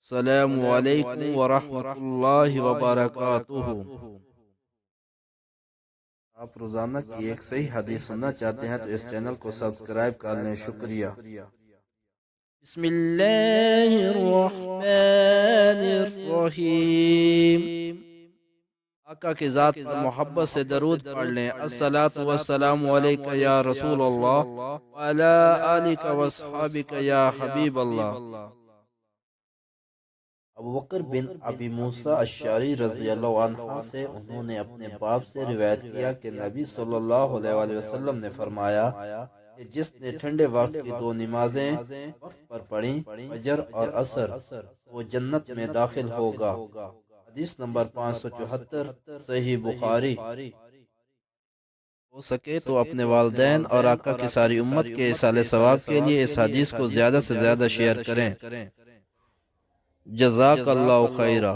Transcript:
السلام علیکم ورحمۃ اللہ وبرکاتہ۔ آپ روزانہ کی ایک صحیح حدیث سننا چاہتے ہیں تو اس چینل کو سبسکرائب کر لیں، شکریہ۔ بسم اللہ الرحمن الرحیم۔ آقا کی ذات پر محبت سے درود پڑھ لیں۔ الصلاۃ والسلام علیک یا رسول اللہ وعلی آلک واصحابک یا حبیب اللہ۔ ابوبکر بن ابی موسیٰ اشعری رضی اللہ عنہ سے انہوں نے اپنے باپ سے روایت کیا کہ نبی صلی اللہ علیہ وسلم نے فرمایا کہ جس نے ٹھنڈے وقت کی دو نمازیں وقت پر پڑھیں، فجر اور عصر، وہ جنت میں داخل ہوگا۔ حدیث نمبر 574، صحیح بخاری۔ ہو سکے تو اپنے والدین اور آقا کی ساری امت کے ایصال ثواب کے لیے اس حدیث کو زیادہ سے زیادہ شیئر کریں۔ جزاک اللہ خیرہ۔